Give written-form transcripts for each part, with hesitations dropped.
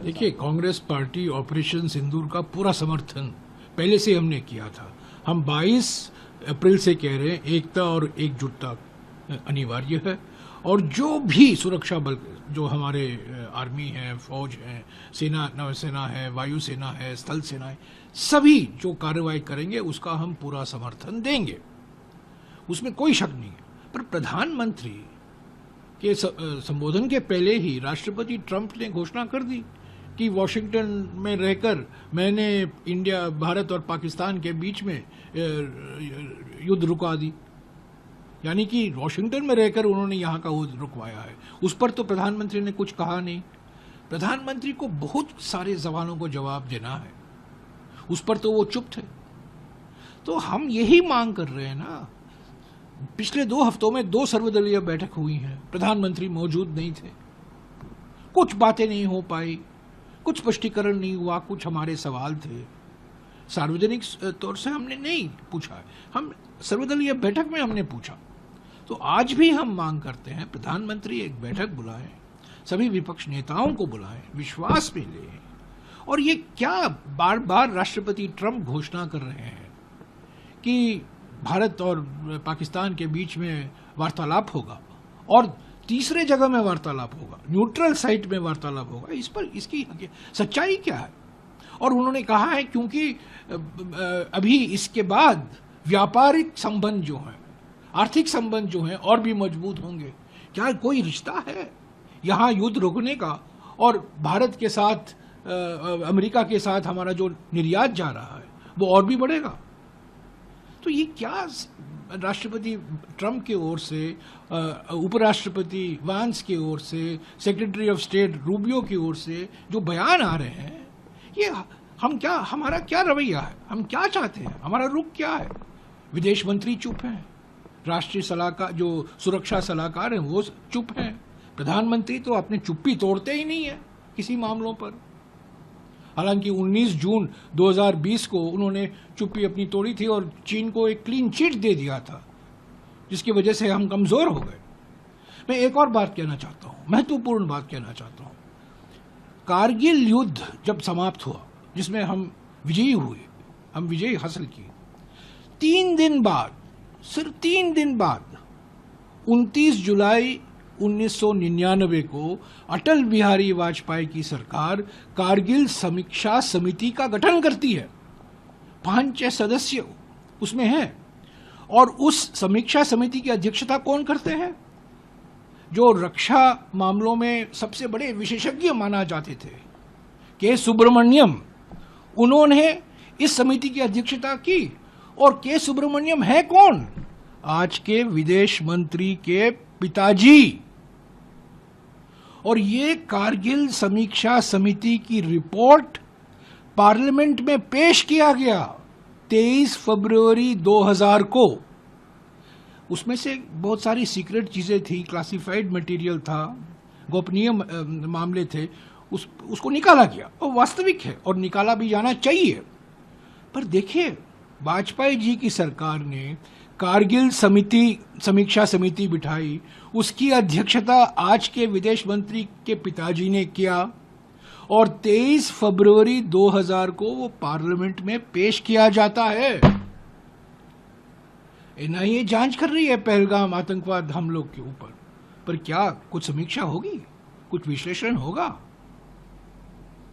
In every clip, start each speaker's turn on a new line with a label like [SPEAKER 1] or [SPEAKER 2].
[SPEAKER 1] देखिए, Congress party operation सिंदूर का पूरा समर्थन पहले से हमने किया था। हम 22 अप्रैल से कह रहे हैं एकता और एकजुटता अनिवार्य है, और जो भी सुरक्षा बल, जो हमारे आर्मी है, फौज है, सेना, नौसेना है, वायुसेना है, स्थल सेना है, सभी जो कार्रवाई करेंगे उसका हम पूरा समर्थन देंगे, उसमें कोई शक नहीं है। पर प्रधानमंत्री के संबोधन के पहले ही राष्ट्रपति ट्रंप ने घोषणा कर दी कि वॉशिंगटन में रहकर मैंने भारत और पाकिस्तान के बीच में युद्ध रुका दी। यानी कि वॉशिंगटन में रहकर उन्होंने यहाँ का युद्ध रुकवाया है। उस पर तो प्रधानमंत्री ने कुछ कहा नहीं। प्रधानमंत्री को बहुत सारे सवालों को जवाब देना है, उस पर तो वो चुप थे। तो हम यही मांग कर रहे हैं ना। पिछले 2 हफ्तों में 2 सर्वदलीय बैठक हुई हैं, प्रधानमंत्री मौजूद नहीं थे, कुछ बातें नहीं हो पाई, कुछ स्पष्टीकरण नहीं हुआ, कुछ हमारे सवाल थे सार्वजनिक तौर से हमने नहीं पूछा है, हम सर्वदलीय बैठक में हमने पूछा। तो आज भी हम मांग करते हैं प्रधानमंत्री एक बैठक बुलाएं, सभी विपक्ष नेताओं को बुलाएं, विश्वास में लें। और ये क्या बार बार राष्ट्रपति ट्रंप घोषणा कर रहे हैं कि भारत और पाकिस्तान के बीच में वार्तालाप होगा और तीसरे जगह में वार्तालाप होगा, न्यूट्रल साइट में वार्तालाप होगा, इस पर इसकी सच्चाई क्या है? और उन्होंने कहा है क्योंकि अभी इसके बाद व्यापारिक संबंध जो हैं, आर्थिक संबंध जो हैं और भी मजबूत होंगे। क्या कोई रिश्ता है यहाँ युद्ध रोकने का और भारत के साथ, अमेरिका के साथ हमारा जो निर्यात जा रहा है वो और भी बढ़ेगा? तो ये क्या राष्ट्रपति ट्रंप की ओर से, उपराष्ट्रपति वांस की ओर से, सेक्रेटरी ऑफ स्टेट रूबियो की ओर से जो बयान आ रहे हैं, ये हमारा क्या रवैया है? हम क्या चाहते हैं? हमारा रुख क्या है? विदेश मंत्री चुप हैं, राष्ट्रीय सलाहकार, जो सुरक्षा सलाहकार हैं, वो चुप हैं। प्रधानमंत्री तो अपनी चुप्पी तोड़ते ही नहीं है किसी मामलों पर। हालांकि 19 जून 2020 को उन्होंने चुप्पी अपनी तोड़ी थी और चीन को एक क्लीन चिट दे दिया था, जिसकी वजह से हम कमजोर हो गए। मैं एक और बात कहना चाहता हूं, महत्वपूर्ण बात कहना चाहता हूं। कारगिल युद्ध जब समाप्त हुआ, जिसमें हम विजयी हुए, हम विजय हासिल की, 3 दिन बाद, सिर्फ 3 दिन बाद 29 जुलाई 1999 को अटल बिहारी वाजपेयी की सरकार कारगिल समीक्षा समिति का गठन करती है। 5 सदस्य उसमें हैं, और उस समीक्षा समिति की अध्यक्षता कौन करते हैं? जो रक्षा मामलों में सबसे बड़े विशेषज्ञ माना जाते थे, के सुब्रमण्यम, उन्होंने इस समिति की अध्यक्षता की। और के सुब्रमण्यम है कौन? आज के विदेश मंत्री के पिताजी। और ये कारगिल समीक्षा समिति की रिपोर्ट पार्लियामेंट में पेश किया गया 23 फरवरी 2000 को। उसमें से बहुत सारी सीक्रेट चीजें थी, क्लासिफाइड मटेरियल था, गोपनीय मामले थे, उसको निकाला गया, और वास्तविक है और निकाला भी जाना चाहिए। पर देखिए, वाजपेयी जी की सरकार ने कारगिल समीक्षा समिति बिठाई, उसकी अध्यक्षता आज के विदेश मंत्री के पिताजी ने किया, और 23 फरवरी 2000 को वो पार्लियामेंट में पेश किया जाता है। एनआईए जांच कर रही है पहलगाम आतंकवाद हमलों के ऊपर, पर क्या कुछ समीक्षा होगी? कुछ विश्लेषण होगा?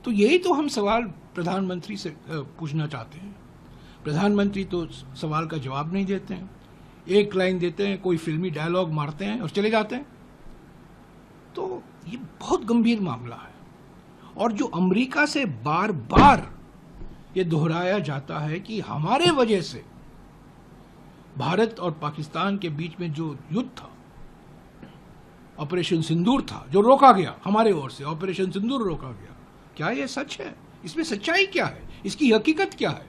[SPEAKER 1] तो यही तो हम सवाल प्रधानमंत्री से पूछना चाहते हैं। प्रधानमंत्री तो सवाल का जवाब नहीं देते हैं, एक लाइन देते हैं, कोई फिल्मी डायलॉग मारते हैं और चले जाते हैं। तो ये बहुत गंभीर मामला है, और जो अमेरिका से बार बार ये दोहराया जाता है कि हमारे वजह से भारत और पाकिस्तान के बीच में जो युद्ध था, ऑपरेशन सिंदूर था, जो रोका गया हमारे ओर से, ऑपरेशन सिंदूर रोका गया, क्या ये सच है? इसमें सच्चाई क्या है? इसकी हकीकत क्या है?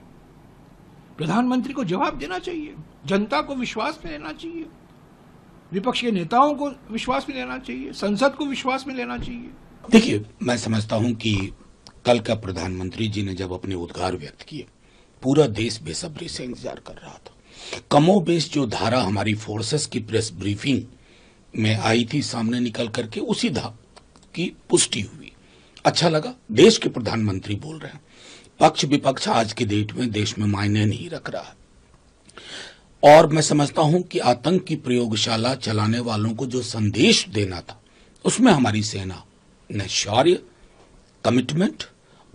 [SPEAKER 1] प्रधानमंत्री को जवाब देना चाहिए, जनता को विश्वास में लेना चाहिए, विपक्ष के नेताओं को विश्वास में लेना चाहिए, संसद को विश्वास में लेना चाहिए।
[SPEAKER 2] देखिए, मैं समझता हूं कि कल का प्रधानमंत्री जी ने जब अपने उद्गार व्यक्त किए, पूरा देश बेसब्री से इंतजार कर रहा था। कमोबेश जो धारा हमारी फोर्सेस की प्रेस ब्रीफिंग में आई थी सामने निकल करके, उसी धारा की पुष्टि हुई। अच्छा लगा, देश के प्रधानमंत्री बोल रहे हैं। पक्ष विपक्ष आज की डेट में देश में मायने नहीं रख रहा है। और मैं समझता हूं कि आतंक की प्रयोगशाला चलाने वालों को जो संदेश देना था, उसमें हमारी सेना ने शौर्य, कमिटमेंट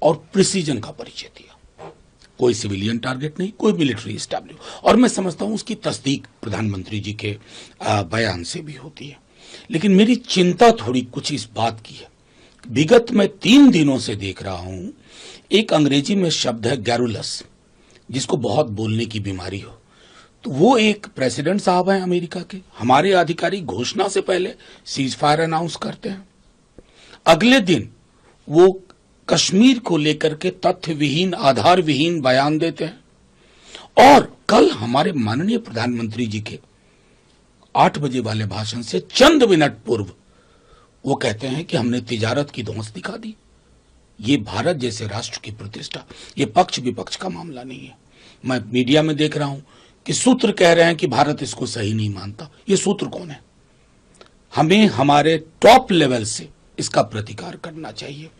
[SPEAKER 2] और प्रिसीजन का परिचय दिया। कोई सिविलियन टारगेट नहीं, कोई मिलिट्री स्टैब्लिश, और मैं समझता हूं उसकी तस्दीक प्रधानमंत्री जी के बयान से भी होती है। लेकिन मेरी चिंता थोड़ी कुछ इस बात की है, विगत में 3 दिनों से देख रहा हूं, एक अंग्रेजी में शब्द है गैरुलस, जिसको बहुत बोलने की बीमारी हो। तो वो एक प्रेसिडेंट साहब हैं अमेरिका के, हमारे अधिकारी घोषणा से पहले सीज फायर अनाउंस करते हैं, अगले दिन वो कश्मीर को लेकर के तथ्य विहीन, आधार विहीन बयान देते हैं, और कल हमारे माननीय प्रधानमंत्री जी के 8 बजे वाले भाषण से चंद मिनट पूर्व वो कहते हैं कि हमने तिजारत की धौंस दिखा दी। ये भारत जैसे राष्ट्र की प्रतिष्ठा, ये पक्ष विपक्ष का मामला नहीं है। मैं मीडिया में देख रहा हूं कि सूत्र कह रहे हैं कि भारत इसको सही नहीं मानता। ये सूत्र कौन है? हमें हमारे टॉप लेवल से इसका प्रतिकार करना चाहिए।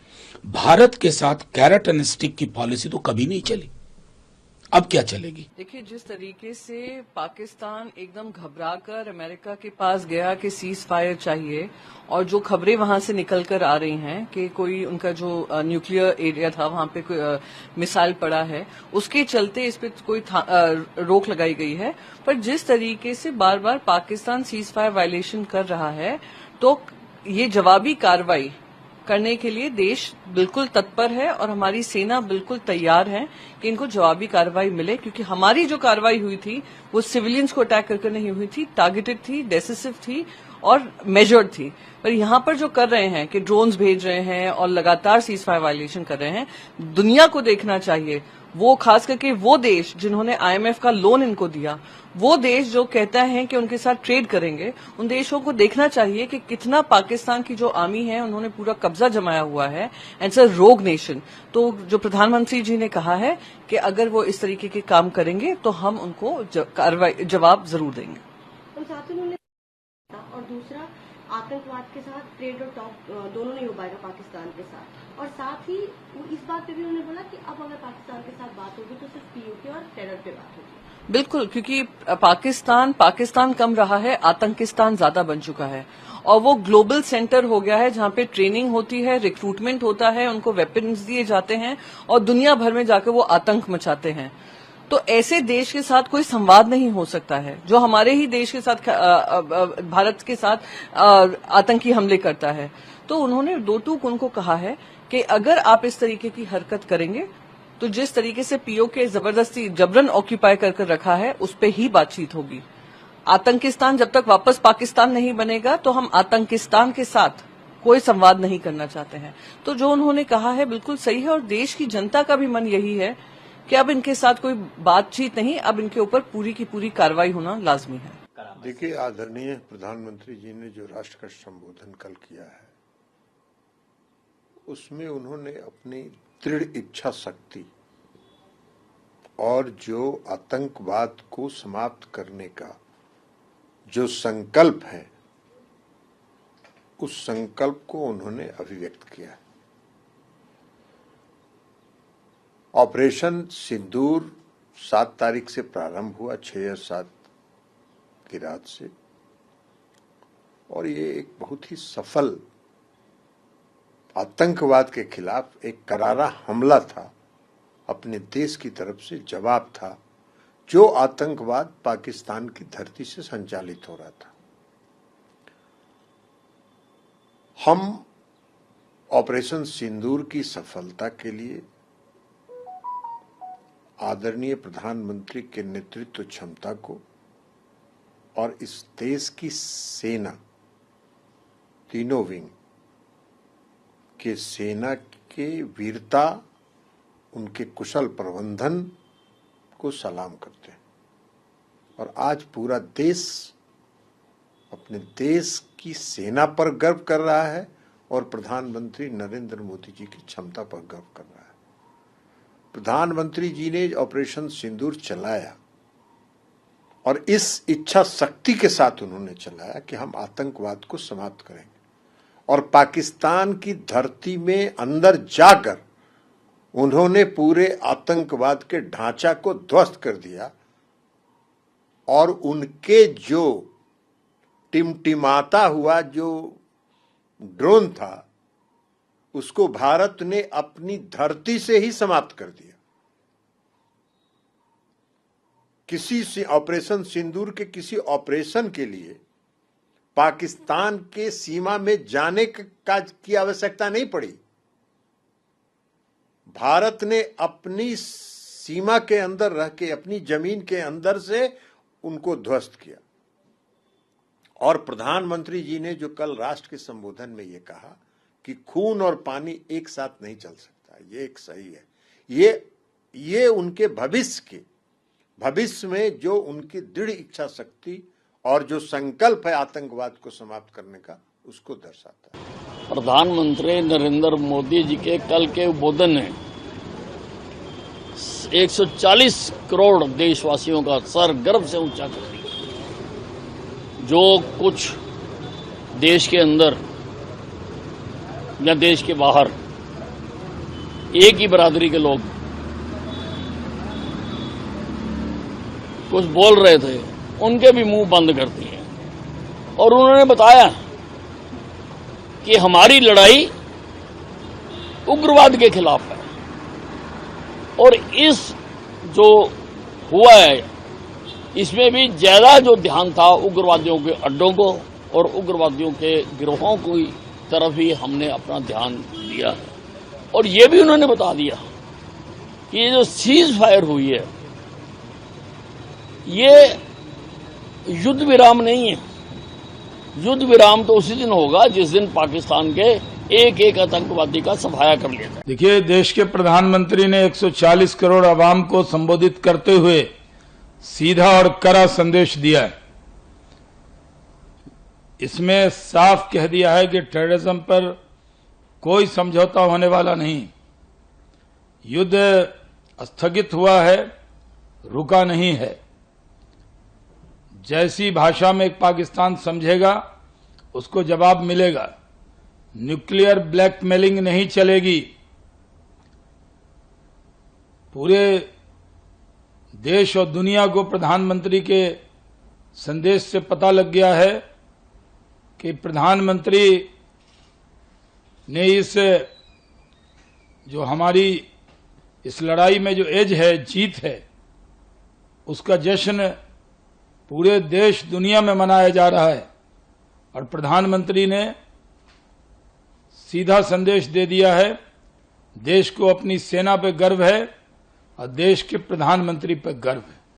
[SPEAKER 2] भारत के साथ कैरेट एंड स्टिक की पॉलिसी तो कभी नहीं चली, अब क्या चलेगी?
[SPEAKER 3] देखिए, जिस तरीके से पाकिस्तान एकदम घबराकर अमेरिका के पास गया कि सीज फायर चाहिए, और जो खबरें वहां से निकल कर आ रही हैं कि कोई उनका जो न्यूक्लियर एरिया था वहां पे कोई मिसाइल पड़ा है, उसके चलते इस पे कोई रोक लगाई गई है। पर जिस तरीके से बार बार पाकिस्तान सीज फायर वायलेशन कर रहा है, तो ये जवाबी कार्रवाई करने के लिए देश बिल्कुल तत्पर है और हमारी सेना बिल्कुल तैयार है कि इनको जवाबी कार्रवाई मिले, क्योंकि हमारी जो कार्रवाई हुई थी वो सिविलियंस को अटैक करके नहीं हुई थी, टारगेटेड थी, डेसिसिव थी और मेजर्ड थी। पर यहां पर जो कर रहे हैं कि ड्रोन्स भेज रहे हैं और लगातार सीज फायर वायलेशन कर रहे हैं, दुनिया को देखना चाहिए, वो खास करके वो देश जिन्होंने आईएमएफ का लोन इनको दिया, वो देश जो कहता है कि उनके साथ ट्रेड करेंगे, उन देशों को देखना चाहिए कि कितना पाकिस्तान की जो आर्मी है उन्होंने पूरा कब्जा जमाया हुआ है, एंड इट्स अ रोग नेशन। तो जो प्रधानमंत्री जी ने कहा है कि अगर वो इस तरीके के काम करेंगे तो हम उनको जवाब जरूर देंगे।
[SPEAKER 4] और दूसरा, आतंकवाद के साथ ट्रेड और टॉप दोनों नहीं हो पाएगा पाकिस्तान के साथ, और साथ ही वो इस बात पे भी उन्होंने बोला कि अब अगर पाकिस्तान के साथ बात होगी तो सिर्फ पीओके और टेरर पे बात होगी।
[SPEAKER 3] बिल्कुल, क्योंकि पाकिस्तान कम रहा है, आतंकिस्तान ज्यादा बन चुका है, और वो ग्लोबल सेंटर हो गया है जहां पे ट्रेनिंग होती है, रिक्रूटमेंट होता है, उनको वेपन्स दिए जाते हैं और दुनिया भर में जाकर वो आतंक मचाते हैं। तो ऐसे देश के साथ कोई संवाद नहीं हो सकता है जो हमारे ही देश के साथ भारत के साथ आतंकी हमले करता है। तो उन्होंने दो टूक उनको कहा है कि अगर आप इस तरीके की हरकत करेंगे तो जिस तरीके से पीओके जबरदस्ती जबरन ऑक्यूपाई कर रखा है उस पर ही बातचीत होगी। आतंकिस्तान जब तक वापस पाकिस्तान नहीं बनेगा तो हम आतंकिस्तान के साथ कोई संवाद नहीं करना चाहते हैं। तो जो उन्होंने कहा है बिल्कुल सही है, और देश की जनता का भी मन यही है कि अब इनके साथ कोई बातचीत नहीं, अब इनके ऊपर पूरी की पूरी कार्रवाई होना लाजमी है।
[SPEAKER 5] देखिए, आदरणीय प्रधानमंत्री जी ने जो राष्ट्र का संबोधन कल किया है, उसमें उन्होंने अपनी दृढ़ इच्छा शक्ति और जो आतंकवाद को समाप्त करने का जो संकल्प है, उस संकल्प को उन्होंने अभिव्यक्त किया है। ऑपरेशन सिंदूर 7 तारीख से प्रारंभ हुआ, 6 या 7 की रात से, और ये एक बहुत ही सफल आतंकवाद के खिलाफ एक करारा हमला था, अपने देश की तरफ से जवाब था जो आतंकवाद पाकिस्तान की धरती से संचालित हो रहा था। हम ऑपरेशन सिंदूर की सफलता के लिए आदरणीय प्रधानमंत्री के नेतृत्व क्षमता को और इस देश की सेना, तीनों विंग के सेना के वीरता, उनके कुशल प्रबंधन को सलाम करते हैं। और आज पूरा देश अपने देश की सेना पर गर्व कर रहा है और प्रधानमंत्री नरेंद्र मोदी जी की क्षमता पर गर्व कर रहा है। प्रधानमंत्री जी ने ऑपरेशन सिंदूर चलाया और इस इच्छा शक्ति के साथ उन्होंने चलाया कि हम आतंकवाद को समाप्त करेंगे, और पाकिस्तान की धरती में अंदर जाकर उन्होंने पूरे आतंकवाद के ढांचा को ध्वस्त कर दिया और उनके जो टिमटिमाता हुआ जो ड्रोन था उसको भारत ने अपनी धरती से ही समाप्त कर दिया। किसी ऑपरेशन सिंदूर के किसी ऑपरेशन के लिए पाकिस्तान के सीमा में जाने की आवश्यकता नहीं पड़ी। भारत ने अपनी सीमा के अंदर रह के अपनी जमीन के अंदर से उनको ध्वस्त किया। और प्रधानमंत्री जी ने जो कल राष्ट्र के संबोधन में ये कहा कि खून और पानी एक साथ नहीं चल सकता, ये एक सही है। ये उनके भविष्य में जो उनकी दृढ़ इच्छा शक्ति और जो संकल्प है आतंकवाद को समाप्त करने का, उसको दर्शाता है।
[SPEAKER 6] प्रधानमंत्री नरेंद्र मोदी जी के कल के उद्बोधन ने 140 करोड़ देशवासियों का सर गर्व से ऊंचा कर दिया। जो कुछ देश के अंदर या देश के बाहर एक ही बरादरी के लोग कुछ बोल रहे थे, उनके भी मुंह बंद कर दिए और उन्होंने बताया कि हमारी लड़ाई उग्रवाद के खिलाफ है। और इस जो हुआ है इसमें भी ज्यादा जो ध्यान था उग्रवादियों के अड्डों को और उग्रवादियों के गिरोहों की तरफ ही हमने अपना ध्यान दिया है। और ये भी उन्होंने बता दिया कि ये जो सीज फायर हुई है ये युद्ध विराम नहीं है। युद्ध विराम तो उसी दिन होगा जिस दिन पाकिस्तान के एक एक आतंकवादी का सफाया कर लिया जाए।
[SPEAKER 7] देखिए, देश के प्रधानमंत्री ने 140 करोड़ आवाम को संबोधित करते हुए सीधा और कड़ा संदेश दिया है। इसमें साफ कह दिया है कि टेररिज्म पर कोई समझौता होने वाला नहीं। युद्ध स्थगित हुआ है, रुका नहीं है। जैसी भाषा में पाकिस्तान समझेगा उसको जवाब मिलेगा। न्यूक्लियर ब्लैकमेलिंग नहीं चलेगी। पूरे देश और दुनिया को प्रधानमंत्री के संदेश से पता लग गया है कि प्रधानमंत्री ने इस जो हमारी इस लड़ाई में जो एज है, जीत है, उसका जश्न पूरे देश दुनिया में मनाया जा रहा है। और प्रधानमंत्री ने सीधा संदेश दे दिया है, देश को अपनी सेना पे गर्व है और देश के प्रधानमंत्री पे गर्व है।